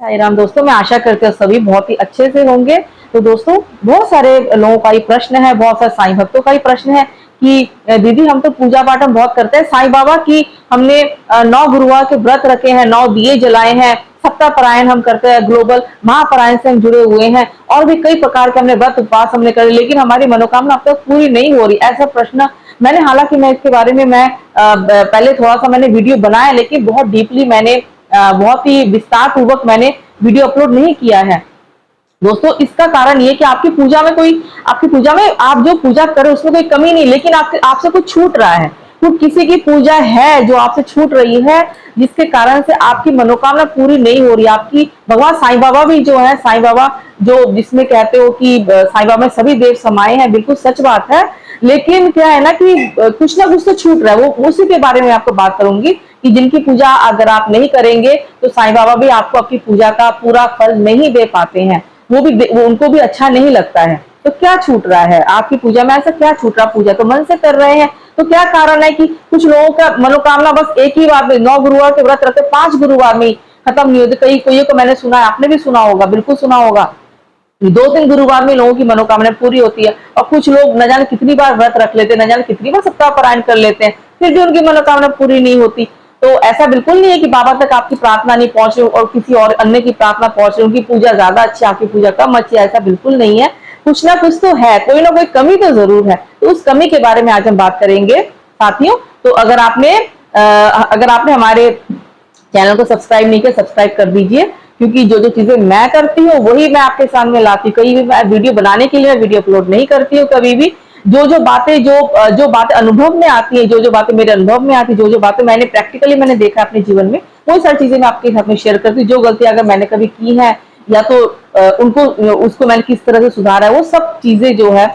साई राम दोस्तों, मैं आशा करती हूँ सभी बहुत ही अच्छे से होंगे। तो दोस्तों, बहुत सारे लोगों का ही प्रश्न है, बहुत सारे साईं भक्तों का ही प्रश्न है कि दीदी हम तो पूजा पाठ हम बहुत करते हैं साईं बाबा की, हमने 9 गुरुवार के व्रत रखे हैं, 9 दिए जलाए हैं, सप्ताह परायण हम करते हैं, ग्लोबल महापरायण से हम जुड़े हुए हैं और भी कई प्रकार के हमने व्रत उपवास हमने करे, लेकिन हमारी मनोकामना अब तक पूरी नहीं हो रही। ऐसा प्रश्न मैंने, हालांकि मैं इसके बारे में पहले थोड़ा सा मैंने वीडियो बनाया, लेकिन बहुत डीपली मैंने बहुत ही विस्तार पूर्वक मैंने वीडियो अपलोड नहीं किया है। दोस्तों, इसका कारण ये कि आपकी पूजा में आप जो पूजा कर रहे हो उसमें कोई कमी नहीं, लेकिन आपसे कुछ छूट रहा है। तो किसी की पूजा है जो आपसे छूट रही है, जिसके कारण से आपकी मनोकामना पूरी नहीं हो रही। आपकी भगवान साईं बाबा भी जो है, साईं बाबा जो जिसमें कहते हो कि साईं बाबा में सभी देव समाये हैं, बिल्कुल सच बात है। लेकिन क्या है ना कि कुछ ना कुछ तो छूट रहा है, वो उसी के बारे में आपको बात करूंगी कि जिनकी पूजा अगर आप नहीं करेंगे तो साईं बाबा भी आपको आपकी पूजा का पूरा फल नहीं दे पाते हैं, वो उनको भी अच्छा नहीं लगता है। तो क्या छूट रहा है आपकी पूजा में? ऐसा क्या छूट रहा? पूजा तो मन से कर रहे हैं, तो क्या कारण है कि कुछ लोगों का मनोकामना बस एक ही बार में, 9 गुरुवार के व्रत रखते 5 गुरुवार में खत्म नहीं होते। कई को मैंने सुना है, आपने भी सुना होगा, बिल्कुल सुना होगा, 2-3 गुरुवार में लोगों की मनोकामना पूरी होती है। और कुछ लोग न जाने कितनी बार व्रत रख लेते हैं, न जाने कितनी बार सप्ताह पारायण कर लेते हैं, फिर भी उनकी मनोकामना पूरी नहीं होती। तो ऐसा बिल्कुल नहीं है कि बाबा तक आपकी प्रार्थना नहीं पहुंच रही और किसी और अन्य की प्रार्थना पहुंच रही, उनकी पूजा ज्यादा अच्छी, आपकी पूजा कम अच्छी, ऐसा बिल्कुल नहीं है। कुछ ना कुछ तो है, कोई ना कोई कमी तो जरूर है। तो उस कमी के बारे में आज हम बात करेंगे साथियों। तो अगर आपने हमारे चैनल को सब्सक्राइब नहीं किया, सब्सक्राइब कर दीजिए, क्योंकि जो जो चीजें मैं करती हूँ वही मैं आपके सामने लाती हूँ। कहीं भी मैं वीडियो बनाने के लिए वीडियो अपलोड नहीं करती हूँ कभी भी। जो बातें अनुभव में आती है, जो बातें मेरे अनुभव में आती है, जो बातें मैंने देखा अपने जीवन में, वो सारी चीजें मैं आपके साथ में शेयर करती हूँ। जो गलती अगर मैंने कभी की है या तो उसको मैंने किस तरह से सुधारा है, वो सब चीजें जो है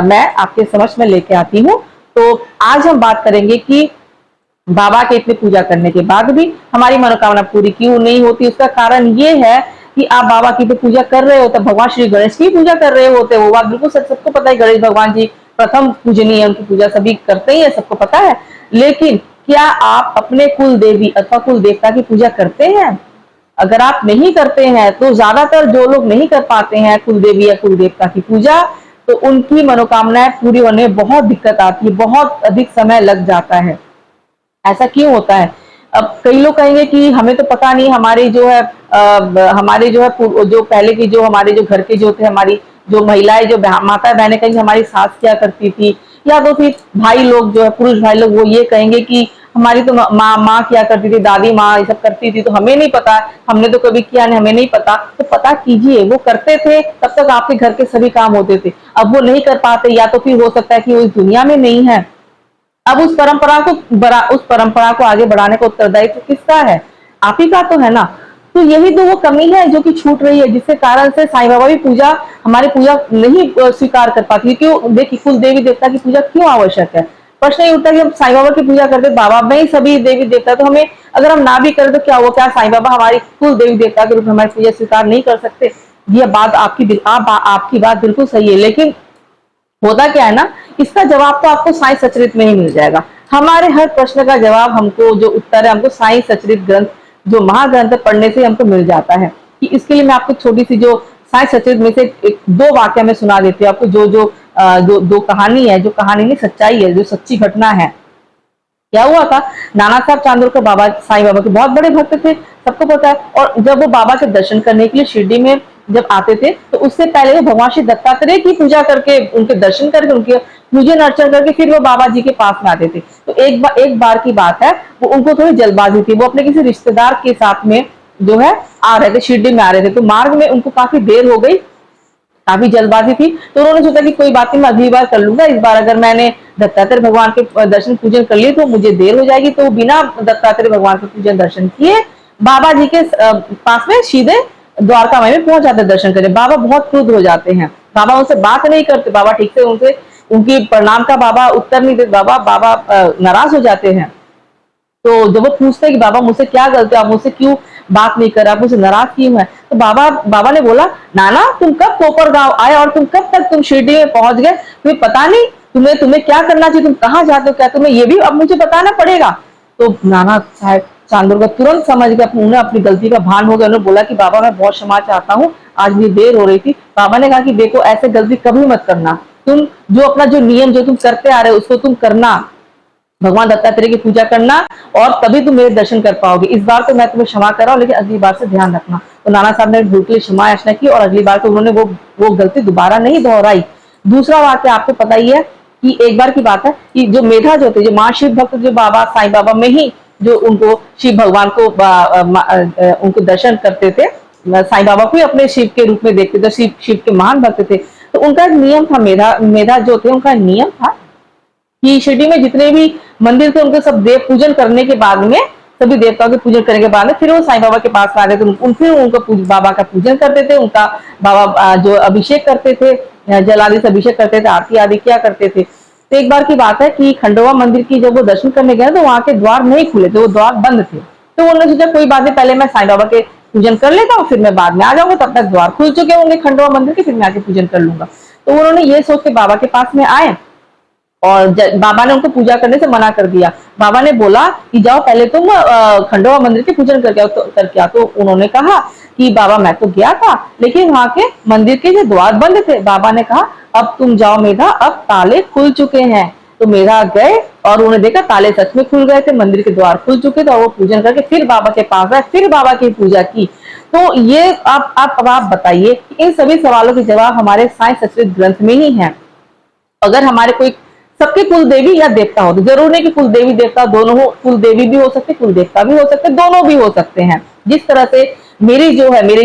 मैं आपके समक्ष में लेके आती हूँ। तो आज हम बात करेंगे कि बाबा के इतने पूजा करने के बाद भी हमारी मनोकामना पूरी क्यों नहीं होती। उसका कारण ये है कि आप बाबा की तो पूजा कर रहे हो, तो भगवान श्री गणेश की पूजा कर रहे होते, वो बात बिल्कुल सबको पता है। गणेश भगवान जी प्रथम पूजनीय है, उनकी पूजा सभी करते ही है, सबको पता है। लेकिन क्या आप अपने कुल देवी अथवा कुल देवता की पूजा करते हैं? अगर आप नहीं करते हैं, तो ज्यादातर जो लोग नहीं कर पाते हैं कुल देवी या कुल देवता की पूजा, तो उनकी मनोकामनाएं पूरी होने में बहुत दिक्कत आती है, बहुत अधिक समय लग जाता है। ऐसा क्यों होता है? अब कई लोग कहेंगे कि हमें तो पता नहीं, हमारे जो है जो पहले की जो हमारे जो घर के जो थे, हमारी जो महिलाएं, जो माता बहनें कहेंगे हमारी सास क्या करती थी, या तो फिर भाई लोग जो है, पुरुष भाई लोग, वो ये कहेंगे कि हमारी तो माँ क्या करती थी, दादी माँ ये सब करती थी, तो हमें नहीं पता, हमने तो कभी किया नहीं, हमें नहीं पता। तो पता कीजिए, वो करते थे तब तक आपके घर के सभी काम होते थे। अब वो नहीं कर पाते, या तो फिर हो सकता है कि वो इस दुनिया में नहीं है। अब उस परंपरा को आगे बढ़ाने का उत्तरदायित्व किसका है? आप ही का तो है ना। तो यही तो वो कमी है जो कि छूट रही है, जिसके कारण से साईं बाबा भी हमारी पूजा नहीं स्वीकार कर पाती। क्यों? देखिए, कुल देवी देवता की पूजा क्यों आवश्यक है? प्रश्न ये उठता है कि हम साईं बाबा की पूजा करते, बाबा में ही सभी देवी देवता, तो हमें अगर हम ना भी करें तो क्या हुआ? क्या साईं बाबा हमारी कुल देवी देवता के रूप में हमारी पूजा स्वीकार नहीं कर सकते? ये बात आपकी बात बिल्कुल सही है, लेकिन होता क्या है ना, इसका जवाब तो आपको साईं सचरित में ही मिल जाएगा। हमारे हर प्रश्न का जवाब, हमको जो उत्तर है, हमको साईं सचरित ग्रंथ, जो महाग्रंथ पढ़ने से हमको मिल जाता है। कि इसके लिए मैं आपको छोटी सी जो साईं सचरित में से 2 वाक्य में सुना देती हूँ आपको। जो कहानी है, जो कहानी नहीं सच्चाई है, जो सच्ची घटना है। क्या हुआ था? नाना साहब चांदोरकर बाबा साईं बाबा के बहुत बड़े भक्त थे, सबको पता है। और जब वो बाबा के दर्शन करने के लिए शिरडी में जब आते थे, तो उससे पहले वो भगवान श्री दत्तात्रेय की पूजा करके, उनके दर्शन करके, उनके पूजन अर्चन करके फिर वो बाबा जी के पास में आते थे। तो एक बार की बात है, वो उनको थोड़ी जल्दबाजी थी, वो अपने किसी रिश्तेदार के साथ में जो है आ रहे थे, शिरडी में आ रहे थे। तो मार्ग में उनको काफी देर हो गई, काफी जल्दबाजी थी। तो उन्होंने सोचा कि कोई बात नहीं, मैं अगली बार कर लूंगा, इस बार अगर मैंने दत्तात्रेय भगवान के दर्शन पूजन कर लिए तो मुझे देर हो जाएगी। तो बिना दत्तात्रेय भगवान के पूजन दर्शन किए बाबा जी के पास में सीधे द्वारका में पहुंच जाते दर्शन करने। बाबा बहुत क्रुद्ध हो जाते हैं, बाबा उनसे बात नहीं करते, बाबा ठीक से उनकी प्रणाम का बाबा उत्तर नहीं देते, बाबा नाराज हो जाते हैं। तो जब वो पूछते हैं कि बाबा मुझसे क्या गलती, आप मुझसे क्यों बात नहीं कर, आप मुझसे नाराज क्यों है? तो बाबा ने बोला, नाना तुम कब कोपर गांव आए और तुम शिरडी में पहुंच गए? तुम्हें पता नहीं तुम्हें क्या करना चाहिए, तुम कहाँ जाते हो, क्या तुम्हें ये भी अब मुझे बताना पड़ेगा? तो नाना साहब चांदोर का तुरंत समझ गया, उन्हें अपनी गलती का भान हो गया। उन्होंने बोला कि बाबा मैं बहुत क्षमा चाहता हूँ, आज भी देर हो रही थी। बाबा ने कहा कि देखो ऐसे गलती कभी मत करना, तुम जो अपना जो नियम जो तुम करते आ रहे हो उसको तुम करना, भगवान दत्तात्रेय की पूजा करना, और तभी तुम मेरे दर्शन कर पाओगे। इस बार तो मैं तुम्हें क्षमा कर रहा हूँ, लेकिन अगली बार से ध्यान रखना। तो नाना साहब ने बिल्कुल क्षमा याचना की और अगली बार तो उन्होंने वो गलती दोबारा नहीं दोहराई। दूसरा वाक्य आपको पता ही है कि एक बार की बात है कि जो मेधा जो थे, जो माँ शिव भक्त जो बाबा साईं बाबा में ही जो उनको शिव भगवान को उनको दर्शन करते थे, साईं बाबा को ही अपने शिव के रूप में देखते थे, शिव के महान भक्त थे। तो उनका एक नियम था, मेधा जो थे उनका नियम था कि शिरडी में जितने भी मंदिर थे उनके सब देव पूजन करने के बाद में, सभी देवताओं के पूजन करने के बाद में फिर वो साईं बाबा के पास आ गए थे। फिर उनको बाबा का पूजन करते थे, उनका बाबा जो अभिषेक करते थे, जल आदि से अभिषेक करते थे, आरती आदि किया करते थे। तो एक बार की बात है कि खंडोबा मंदिर की जब वो दर्शन करने गए तो वहां के द्वार नहीं खुले थे, वो द्वार बंद थे। तो उन्होंने सोचा कोई बात नहीं, पहले मैं साईं बाबा के पूजन कर लेता हूँ, फिर मैं बाद में आ जाऊंगा, तब तक द्वार खुल चुके होंगे खंडोबा मंदिर के, फिर मैं आके पूजन कर लूंगा। तो उन्होंने ये सोच के बाबा के पास में आए और बाबा ने उनको पूजा करने से मना कर दिया। बाबा ने बोला कि जाओ पहले तुम खंडोबा मंदिर के पूजन करके आओ। तो उन्होंने कहा कि बाबा मैं तो गया था, लेकिन वहां के मंदिर के जो द्वार बंद थे। बाबा ने कहा अब तुम जाओ मेधा, अब ताले खुल चुके हैं। तो मेधा गए और उन्होंने देखा ताले सच में खुल गए थे, मंदिर के द्वार खुल चुके थे, और वो पूजन करके फिर बाबा के पास आए, फिर बाबा की पूजा की। तो ये आप बताइए, इन सभी सवालों के जवाब हमारे साईं सचरित ग्रंथ में ही है। अगर हमारे कोई सबके कुल देवी या देवता हो, तो जरूर नहीं कि कुल देवी देवता दोनों हो, कुल देवी भी हो सकते, कुल देवता भी हो सकते, दोनों भी हो सकते हैं। जिस तरह से मेरी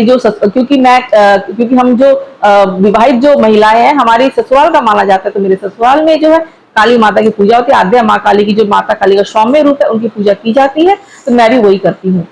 जो क्योंकि हम जो विवाहित जो महिलाएं हैं, हमारी ससुराल का माना जाता है, तो मेरे ससुराल में जो है काली माता की पूजा होती है। आद्या माँ काली की, जो माता काली का सौम्य रूप है, उनकी पूजा की जाती है। तो मैं भी वही करती हूँ,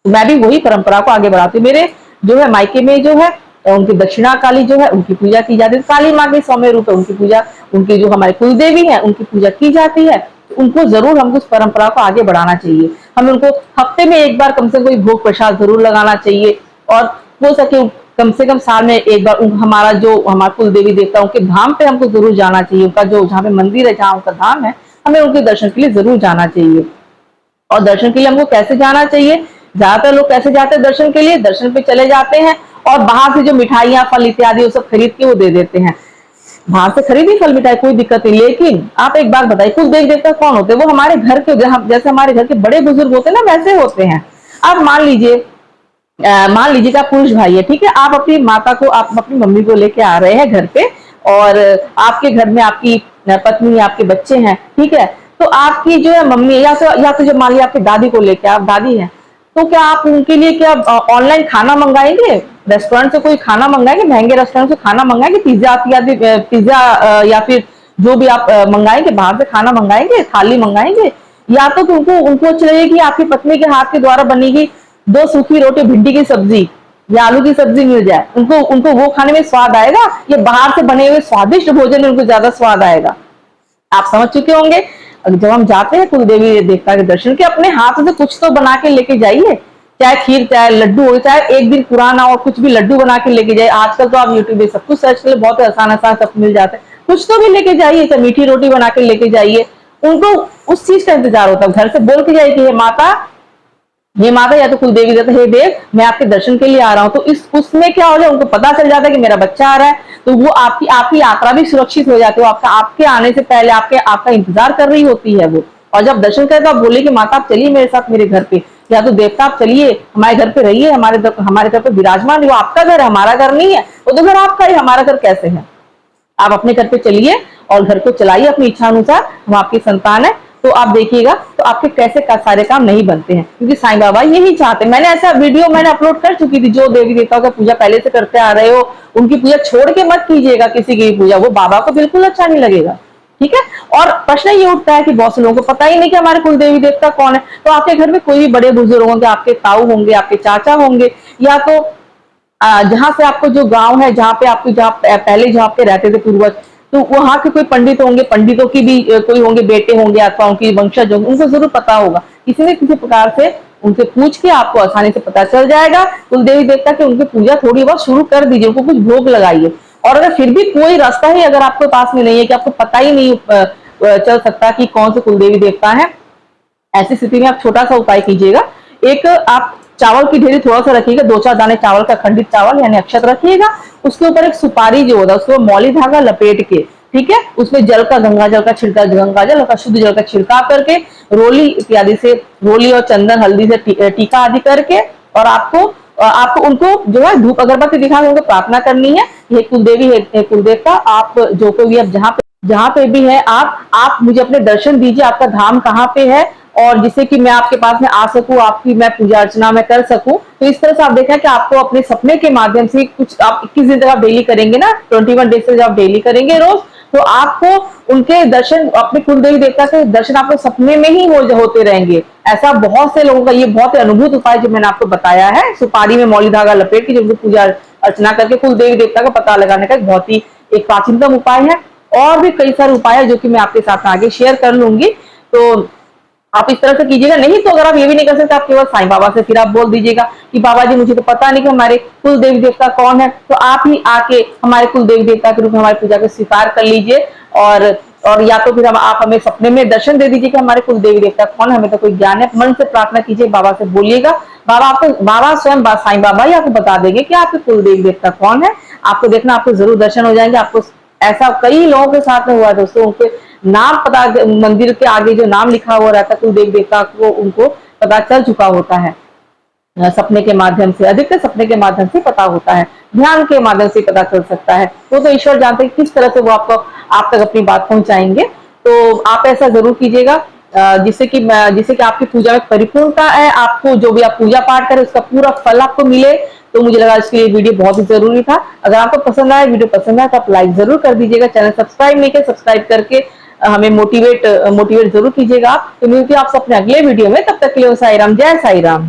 मैं भी वही परंपरा को आगे बढ़ाती हूँ। मेरे जो है मायके में जो है उनकी दक्षिणा काली जो है उनकी पूजा की जाती है, काली माँ के सौम्य रूप है, उनकी पूजा, उनकी जो हमारी कुल देवी है उनकी पूजा की जाती है। तो उनको जरूर हमको उस परंपरा को आगे बढ़ाना चाहिए। हमें उनको हफ्ते में एक बार कम से कम कोई भोग प्रसाद जरूर लगाना चाहिए, और हो सके कम से कम साल में एक बार हमारा जो हमारा कुल देवी देवता उनके धाम पे हमको जरूर जाना चाहिए। उनका जो जहाँ पे मंदिर है, जहाँ उनका धाम है, हमें उनके दर्शन के लिए जरूर जाना चाहिए। और दर्शन के लिए हमको कैसे जाना चाहिए? ज्यादातर लोग कैसे जाते हैं दर्शन के लिए? दर्शन पे चले जाते हैं और बाहर से जो मिठाइयां फल इत्यादि वो सब खरीद के वो दे देते हैं। बाहर से खरीदी फल मिठाई, कोई दिक्कत नहीं, लेकिन आप एक बात बताइए, कुल देवी देवता कौन होते हैं? वो हमारे घर के, जैसे हमारे घर के बड़े बुजुर्ग होते हैं ना, वैसे होते हैं। आप मान लीजिए कि आप पुरुष भाई है, ठीक है, आप अपनी माता को, आप अपनी मम्मी को लेके आ रहे हैं घर पे, और आपके घर में आपकी पत्नी, आपके बच्चे हैं, ठीक है। तो आपकी जो है मम्मी या तो जो मान लीजिए आपकी दादी को लेके, आप दादी हैं, तो क्या आप उनके लिए क्या ऑनलाइन खाना मंगाएंगे? रेस्टोरेंट से कोई खाना मंगाएंगे? महंगे रेस्टोरेंट से खाना मंगाएंगे? पिज्जा या फिर जो भी आप मंगाएंगे, बाहर से खाना मंगाएंगे, थाली मंगाएंगे? या तो उनको अच्छी लगेगी आपकी पत्नी के हाथ के द्वारा बनेगी 2 सूखी रोटी, भिंडी की सब्जी या आलू की सब्जी मिल जाए, उनको वो खाने में स्वाद आएगा, या बाहर से बने हुए स्वादिष्ट भोजन में उनको ज्यादा स्वाद आएगा? आप समझ चुके होंगे। जब हम जाते हैं कुल देवी देवता के दर्शन के, अपने हाथ से कुछ तो बना के लेके जाइए, चाहे खीर, चाहे लड्डू हो, चाहे एक दिन पुराना और कुछ भी लड्डू बना के लेके जाइए। आजकल तो आप यूट्यूब पे सब कुछ सर्च कर ले, बहुत आसान सब मिल जाता है। कुछ तो भी लेके जाइए, चाहे मीठी रोटी बना के लेके जाइए। उनको उस चीज का इंतजार होता है, घर से बोल के जाइए कि हे माता या तो कुल देवी देवता, हे देव मैं आपके दर्शन के लिए आ रहा हूँ। तो उसमें क्या हो जाए, उनको पता चल जाता है कि मेरा बच्चा आ रहा है, तो वो आपकी यात्रा भी सुरक्षित हो जाती है। आपके आने से पहले आपका इंतजार कर रही होती है वो। और जब दर्शन करे तो आप बोले कि माता आप चलिए मेरे साथ मेरे घर पे, या तो देवता आप चलिए हमारे घर पे रहिए, हमारे घर पे विराजमान। वो आपका घर है, हमारा घर नहीं है। वो तो घर आपका है, हमारा घर कैसे है? आप अपने घर पे चलिए और घर को चलाइए अपनी इच्छा अनुसार, हम आपकी संतान है। तो आप देखिएगा तो आपके कैसे सारे काम नहीं बनते हैं, क्योंकि साईं बाबा यही चाहते हैं। मैंने ऐसा वीडियो अपलोड कर चुकी थी, जो देवी देवताओं का पूजा पहले से करते आ रहे हो उनकी पूजा छोड़ के मत कीजिएगा किसी की पूजा, वो बाबा को बिल्कुल अच्छा नहीं लगेगा, ठीक है। और प्रश्न ये उठता है कि बहुत से लोगों को पता ही नहीं कि हमारे कुल देवी देवता कौन है। तो आपके घर में कोई भी बड़े बुजुर्ग होंगे, आपके ताऊ होंगे, आपके चाचा होंगे, या तो जहां से आपको जो गांव है, जहाँ पहले जहाँ पे रहते थे पूर्वज, तो वहां के कोई पंडित होंगे, पंडितों की भी कोई होंगे, बेटे होंगे अथवा उनकी वंशज होंगे, उनको जरूर पता होगा। किसी न किसी प्रकार से उनसे पूछ के आपको आसानी से पता चल जाएगा। कुल देवी देवता की उनकी पूजा थोड़ी बहुत शुरू कर दीजिए, उनको कुछ भोग लगाइए। और अगर फिर भी कोई रास्ता ही अगर आपके पास में नहीं है, कि आपको पता ही नहीं चल सकता कि कौन से कुल देवी देवता है, ऐसी स्थिति में आप छोटा सा उपाय कीजिएगा। एक आप चावल की ढेरी थोड़ा सा रखिएगा, 2-4 दाने चावल का, खंडित चावल यानी अक्षत रखिएगा। उसके ऊपर एक सुपारी जो होता है उसको मौली धागा लपेट के, ठीक है, उसमें जल का, गंगा जल का छिड़का, गंगा जल का शुद्ध जल का छिड़काव करके, रोली इत्यादि से, रोली और चंदन हल्दी से टीका आदि करके, और आपको उनको जो है धूप अगरबत्ती दिखा के उनको प्रार्थना करनी है। हे कुलदेवी, हे कुलदेवता, आप जो कोई भी, अब जहां पे भी है, आप मुझे अपने दर्शन दीजिए, आपका धाम कहाँ पे है, और जिससे कि मैं आपके पास में आ सकूं, आपकी मैं पूजा अर्चना में कर सकूं। तो इस तरह से आप देखा कि आपको अपने सपने के माध्यम से कुछ, आप 21 दिन तक आप डेली करेंगे ना, 21 डेज से जब आप डेली करेंगे रोज, तो आपको उनके दर्शन, अपने कुलदेवी देवता के दर्शन आपको सपने में ही होते रहेंगे। ऐसा बहुत से लोगों का ये बहुत ही अनुभूत उपाय जो मैंने आपको बताया है, सुपारी में मौली धागा लपेट के, जो पूजा अर्चना करके कुलदेवी देवता का पता लगाने का एक बहुत ही एक प्राचीनतम उपाय है। और भी कई सारे उपाय है जो कि मैं आपके साथ आगे शेयर कर लूंगी। तो आप इस तरह से कीजिएगा। नहीं तो अगर आप ये भी नहीं कर सकते, आप केवल साईं बाबा से फिर आप बोल दीजिएगा कि बाबा जी मुझे तो पता नहीं कि हमारे कुल देवी देवता कौन है, तो आप ही आके हमारे कुल देवी देवता के रूप में हमारी पूजा को स्वीकार कर लीजिए। और या तो फिर आप हमें सपने में दर्शन दे दीजिए कि हमारे कुल देवी देवता कौन है, हमें तो कोई ज्ञान है। मन से प्रार्थना कीजिए, बाबा से बोलिएगा, बाबा स्वयं साईं बाबा ही आपको बता देंगे कि आपके कुल देवी देवता कौन है। आपको देखना, आपको जरूर दर्शन हो जाएंगे। आपको ऐसा कई लोगों के साथ में हुआ दोस्तों, उनके नाम पता, मंदिर के आगे जो नाम लिखा हुआ रहता है कुल देवी देवता को, उनको पता चल चुका होता है सपने के माध्यम से। अधिकतर सपने के माध्यम से पता होता है, ध्यान के माध्यम से पता चल सकता है। तो ईश्वर जानते हैं किस तरह से वो आप तक अपनी बात पहुंचाएंगे। तो आप ऐसा जरूर कीजिएगा, जिससे कि आपकी पूजा में परिपूर्णता है। आपको जो भी आप पूजा पाठ करें उसका पूरा फल आपको मिले। तो मुझे लगा इसके लिए वीडियो बहुत ही जरूरी था। अगर आपको पसंद आया, वीडियो पसंद आया, तो आप लाइक जरूर कर दीजिएगा। चैनल सब्सक्राइब नहीं किया, सब्सक्राइब करके हमें मोटिवेट जरूर कीजिएगा। तो मिलती है आपसे अपने अगले वीडियो में, तब तक के लिए साई राम, जय साई राम।